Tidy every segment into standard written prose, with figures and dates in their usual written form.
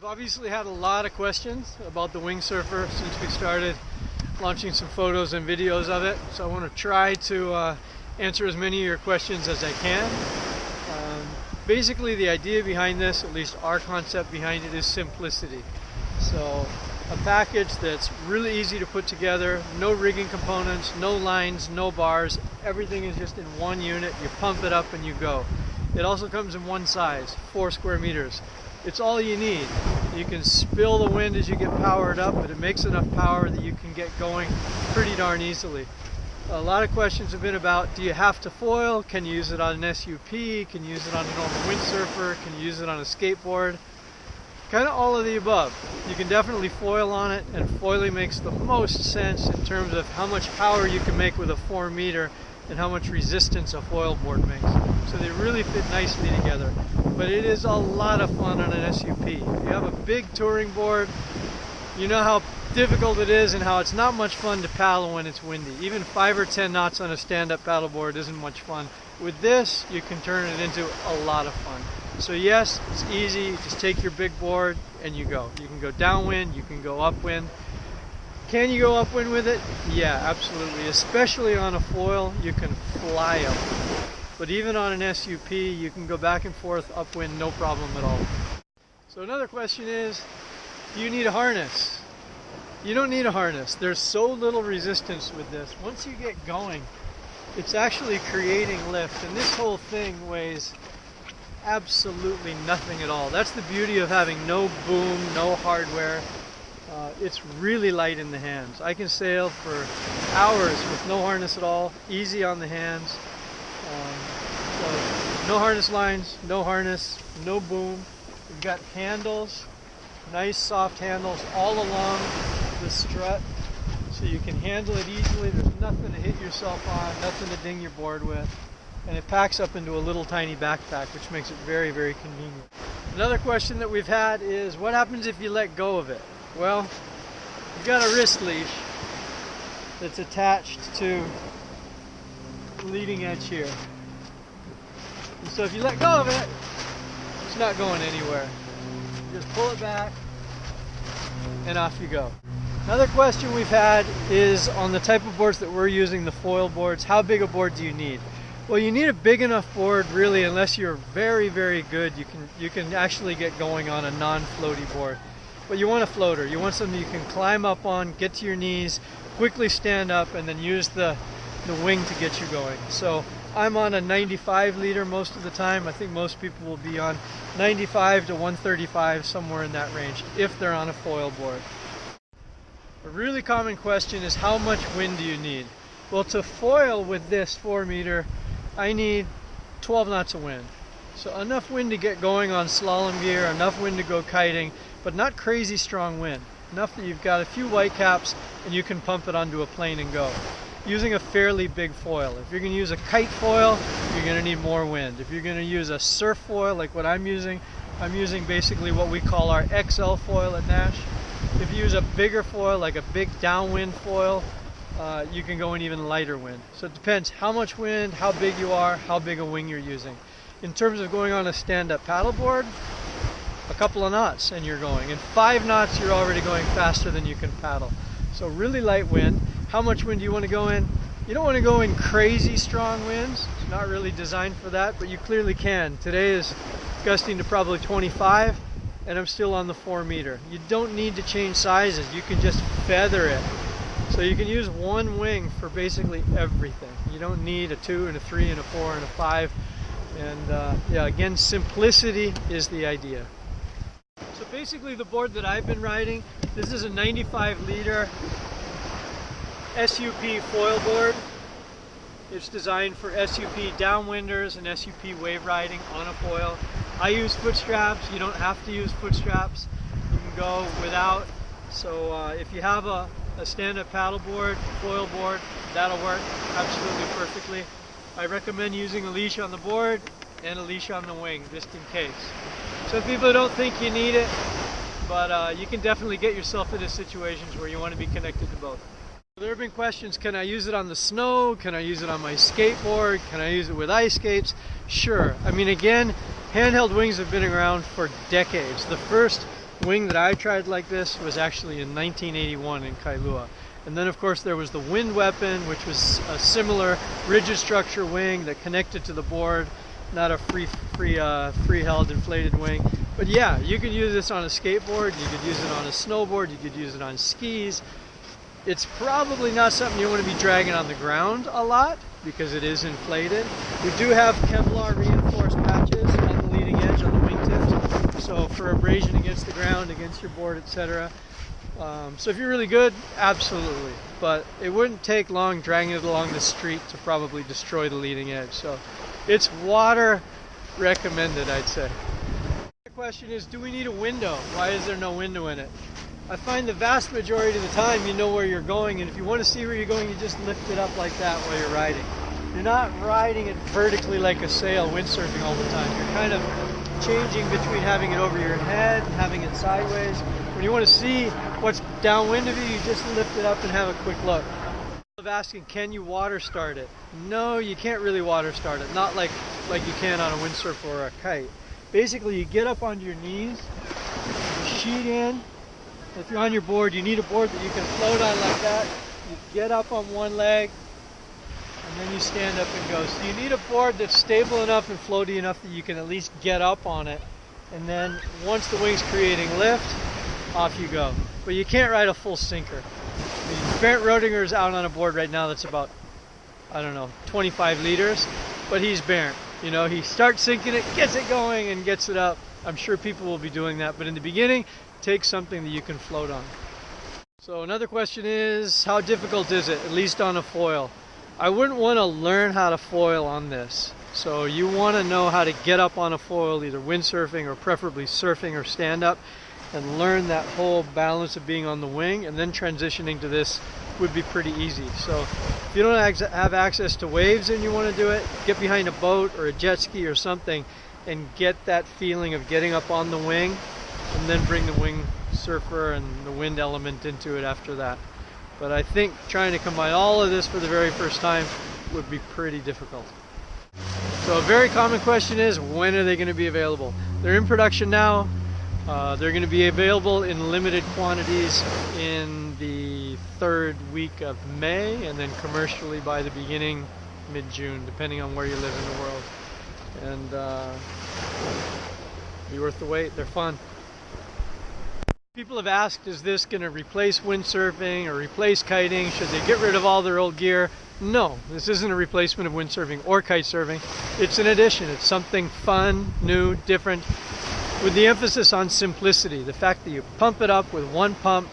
Obviously had a lot of questions about the windsurfer since we started launching some photos and videos of it. So I want to try to answer as many of your questions as I can. Basically the idea behind this, at least our concept behind it, is simplicity. So a package that's really easy to put together, no rigging components, no lines, no bars, everything is just in one unit. You pump it up and you go. It also comes in one size, 4 square meters. It's all you need. You can spill the wind as you get powered up, but it makes enough power that you can get going pretty darn easily. A lot of questions have been about, do you have to foil? Can you use it on an SUP? Can you use it on a normal windsurfer? Can you use it on a skateboard? Kind of all of the above. You can definitely foil on it, and foiling makes the most sense in terms of how much power you can make with a 4 meter and how much resistance a foil board makes. So they really fit nicely together. But it is a lot of fun on an SUP. If you have a big touring board, you know how difficult it is and how it's not much fun to paddle when it's windy. Even 5 or 10 knots on a stand-up paddleboard isn't much fun. With this, you can turn it into a lot of fun. So yes, it's easy. Just take your big board and you go. You can go downwind, you can go upwind. Can you go upwind with it? Yeah, absolutely. Especially on a foil, you can fly upwind. But even on an SUP, you can go back and forth upwind, no problem at all. So another question is, do you need a harness? You don't need a harness. There's so little resistance with this. Once you get going, it's actually creating lift, and this whole thing weighs absolutely nothing at all. That's the beauty of having no boom, no hardware. It's really light in the hands. I can sail for hours with no harness at all, easy on the hands. So no harness lines, no harness, no boom. We've got handles, nice soft handles all along the strut, so you can handle it easily. There's nothing to hit yourself on, nothing to ding your board with. And it packs up into a little tiny backpack, which makes it very, very convenient. Another question that we've had is, what happens if you let go of it? Well, you've got a wrist leash that's attached to the leading edge here. And so if you let go of it, it's not going anywhere. You just pull it back and off you go. Another question we've had is on the type of boards that we're using, the foil boards, how big a board do you need? Well, you need a big enough board, really, unless you're very, very good. You can actually get going on a non-floaty board. But you want a floater. You want something you can climb up on, get to your knees, quickly stand up, and then use the wing to get you going. So I'm on a 95 liter most of the time. I think most people will be on 95 to 135, somewhere in that range, if they're on a foil board. A really common question is, how much wind do you need? Well, to foil with this 4 meter, I need 12 knots of wind. So enough wind to get going on slalom gear, enough wind to go kiting, but not crazy strong wind. Enough that you've got a few white caps and you can pump it onto a plane and go. Using a fairly big foil. If you're going to use a kite foil, you're going to need more wind. If you're going to use a surf foil like what I'm using basically what we call our XL foil at Naish. If you use a bigger foil, like a big downwind foil, you can go in even lighter wind. So it depends how much wind, how big you are, how big a wing you're using. In terms of going on a stand-up paddleboard, a couple of knots and you're going. In 5 knots, you're already going faster than you can paddle. So really light wind. How much wind do you want to go in? You don't want to go in crazy strong winds. It's not really designed for that, but you clearly can. Today is gusting to probably 25, and I'm still on the 4 meter. You don't need to change sizes. You can just feather it. So you can use one wing for basically everything. You don't need a 2 and a 3 and a 4 and a 5. And yeah, again, simplicity is the idea. So basically the board that I've been riding, this is a 95 liter SUP foil board. It's designed for SUP downwinders and SUP wave riding on a foil. I use foot straps. You don't have to use foot straps. You can go without. So if you have a stand-up paddleboard, foil board, that'll work absolutely perfectly. I recommend using a leash on the board and a leash on the wing, just in case. Some people don't think you need it, but you can definitely get yourself into situations where you want to be connected to both. There have been questions, can I use it on the snow? Can I use it on my skateboard? Can I use it with ice skates? Sure. I mean, again, handheld wings have been around for decades. The first wing that I tried like this was actually in 1981 in Kailua. And then of course there was the Wind Weapon, which was a similar rigid structure wing that connected to the board, not a free-held inflated wing. But yeah, you could use this on a skateboard, you could use it on a snowboard, you could use it on skis. It's probably not something you want to be dragging on the ground a lot because it is inflated. We do have Kevlar reinforced patches on the leading edge on the wingtips, so for abrasion against the ground, against your board, etc. So if you're really good, absolutely. But it wouldn't take long dragging it along the street to probably destroy the leading edge. So it's water recommended, I'd say. The question is, do we need a window? Why is there no window in it? I find the vast majority of the time you know where you're going, and if you want to see where you're going, you just lift it up like that while you're riding. You're not riding it vertically like a sail, windsurfing all the time. You're kind of changing between having it over your head and having it sideways. When you want to see what's downwind of you, you just lift it up and have a quick look. People are asking, can you water start it? No, you can't really water start it. Not like you can on a windsurf or a kite. Basically, you get up onto your knees, you sheet in. If you're on your board, you need a board that you can float on like that. You get up on one leg, and then you stand up and go. So you need a board that's stable enough and floaty enough that you can at least get up on it. And then once the wing's creating lift, off you go. But you can't ride a full sinker. I mean, Bernd Roedinger's out on a board right now that's about, I don't know, 25 liters. But he's Bernd. You know, he starts sinking it, gets it going, and gets it up. I'm sure people will be doing that. But in the beginning, take something that you can float on. So another question is, how difficult is it, at least on a foil? I wouldn't want to learn how to foil on this. So you want to know how to get up on a foil, either windsurfing or preferably surfing or stand up, and learn that whole balance of being on the wing, and then transitioning to this would be pretty easy. So if you don't have access to waves and you want to do it, get behind a boat or a jet ski or something and get that feeling of getting up on the wing, and then bring the wing surfer and the wind element into it after that. But I think trying to combine all of this for the very first time would be pretty difficult. So a very common question is, when are they going to be available? They're in production now. They're going to be available in limited quantities in the third week of May, and then commercially by the beginning, mid-June, depending on where you live in the world. And be worth the wait. They're fun. People have asked, is this going to replace windsurfing or replace kiting? Should they get rid of all their old gear? No, this isn't a replacement of windsurfing or kite surfing. It's an addition. It's something fun, new, different, with the emphasis on simplicity. The fact that you pump it up with one pump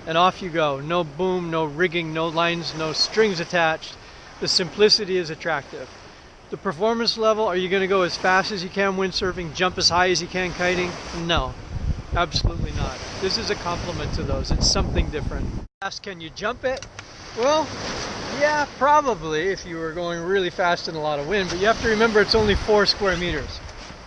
and off you go. No boom, no rigging, no lines, no strings attached. The simplicity is attractive. The performance level, are you going to go as fast as you can windsurfing, jump as high as you can kiting? No. Absolutely not. This is a complement to those. It's something different. Ask, can you jump it? Well, yeah, probably if you were going really fast and a lot of wind, but you have to remember it's only 4 square meters.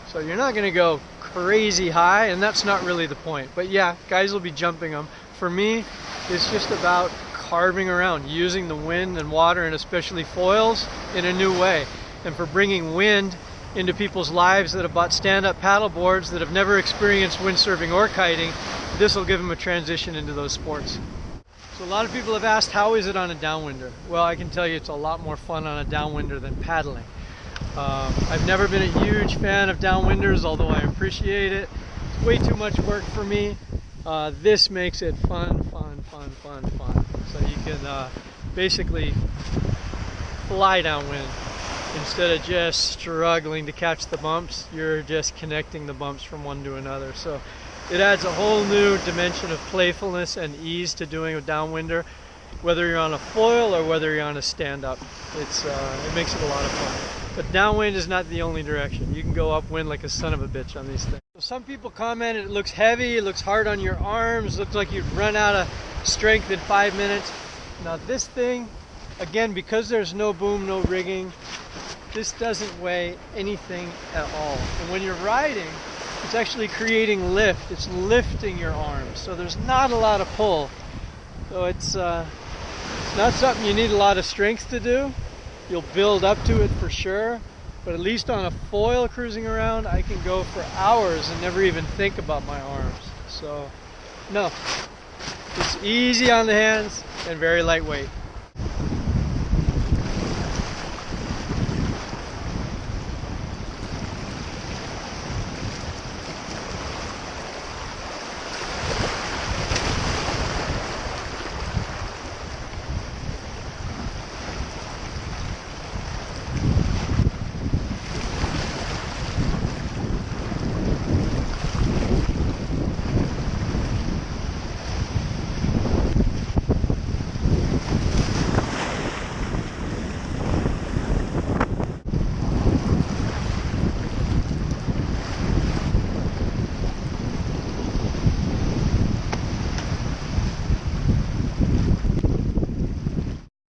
So you're not going to go crazy high, and that's not really the point. But yeah, guys will be jumping them. For me, it's just about carving around, using the wind and water and especially foils in a new way. And for bringing wind into people's lives that have bought stand-up paddle boards that have never experienced windsurfing or kiting, this will give them a transition into those sports. So a lot of people have asked, how is it on a downwinder? Well, I can tell you it's a lot more fun on a downwinder than paddling. I've never been a huge fan of downwinders, although I appreciate it. It's way too much work for me. This makes it fun. So you can basically fly downwind. Instead of just struggling to catch the bumps, you're just connecting the bumps from one to another. So it adds a whole new dimension of playfulness and ease to doing a downwinder, whether you're on a foil or whether you're on a stand-up. It makes it a lot of fun. But downwind is not the only direction. You can go upwind like a son of a bitch on these things. Some people commented it looks heavy, it looks hard on your arms, looks like you'd run out of strength in 5 minutes. Now this thing, again, because there's no boom, no rigging, this doesn't weigh anything at all. And when you're riding, it's actually creating lift. It's lifting your arms. So there's not a lot of pull. So it's not something you need a lot of strength to do. You'll build up to it for sure. But at least on a foil cruising around, I can go for hours and never even think about my arms. So no, it's easy on the hands and very lightweight.